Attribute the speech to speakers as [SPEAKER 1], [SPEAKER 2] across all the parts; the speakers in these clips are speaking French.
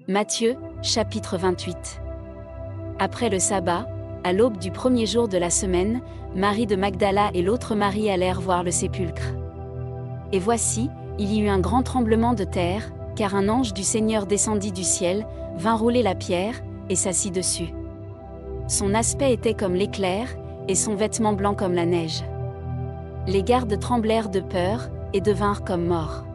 [SPEAKER 1] Matthieu, chapitre 28. Après le sabbat, à l'aube du premier jour de la semaine, Marie de Magdala et l'autre Marie allèrent voir le sépulcre. Et voici, il y eut un grand tremblement de terre, car un ange du Seigneur descendit du ciel, vint rouler la pierre, et s'assit dessus. Son aspect était comme l'éclair, et son vêtement blanc comme la neige. Les gardes tremblèrent de peur, et devinrent comme morts.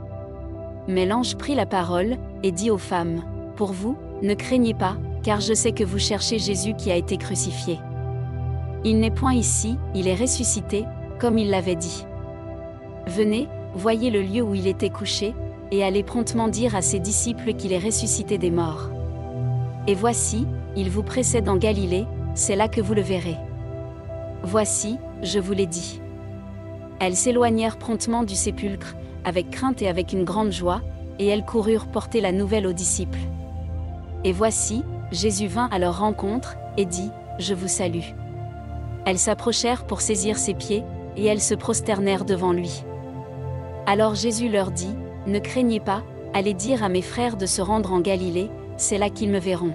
[SPEAKER 1] Mais l'ange prit la parole, et dit aux femmes: Pour vous, ne craignez pas, car je sais que vous cherchez Jésus qui a été crucifié. Il n'est point ici, il est ressuscité, comme il l'avait dit. Venez, voyez le lieu où il était couché, et allez promptement dire à ses disciples qu'il est ressuscité des morts. Et voici, il vous précède en Galilée, c'est là que vous le verrez. Voici, je vous l'ai dit. Elles s'éloignèrent promptement du sépulcre, avec crainte et avec une grande joie, et elles coururent porter la nouvelle aux disciples. Et voici, Jésus vint à leur rencontre, et dit: Je vous salue. Elles s'approchèrent pour saisir ses pieds, et elles se prosternèrent devant lui. Alors Jésus leur dit: Ne craignez pas, allez dire à mes frères de se rendre en Galilée, c'est là qu'ils me verront.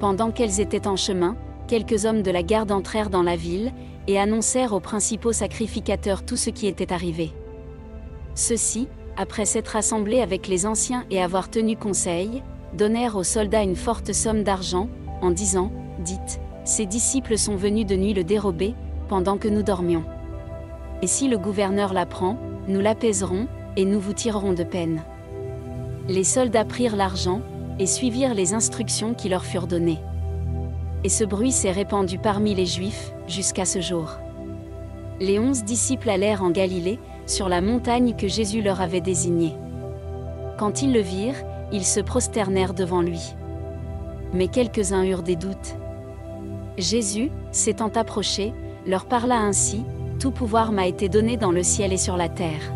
[SPEAKER 1] Pendant qu'elles étaient en chemin, quelques hommes de la garde entrèrent dans la ville, et annoncèrent aux principaux sacrificateurs tout ce qui était arrivé. Ceux-ci, après s'être assemblés avec les anciens et avoir tenu conseil, donnèrent aux soldats une forte somme d'argent, en disant: Dites, ces disciples sont venus de nuit le dérober, pendant que nous dormions. Et si le gouverneur l'apprend, nous l'apaiserons, et nous vous tirerons de peine. Les soldats prirent l'argent, et suivirent les instructions qui leur furent données. Et ce bruit s'est répandu parmi les Juifs, jusqu'à ce jour. Les 11 disciples allèrent en Galilée, sur la montagne que Jésus leur avait désignée. Quand ils le virent, ils se prosternèrent devant lui. Mais quelques-uns eurent des doutes. Jésus, s'étant approché, leur parla ainsi: Tout pouvoir m'a été donné dans le ciel et sur la terre.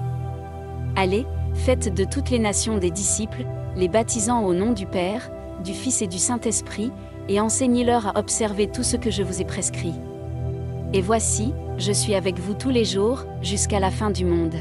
[SPEAKER 1] Allez, faites de toutes les nations des disciples, les baptisant au nom du Père, du Fils et du Saint-Esprit, et enseignez-leur à observer tout ce que je vous ai prescrit. Et voici, je suis avec vous tous les jours, jusqu'à la fin du monde.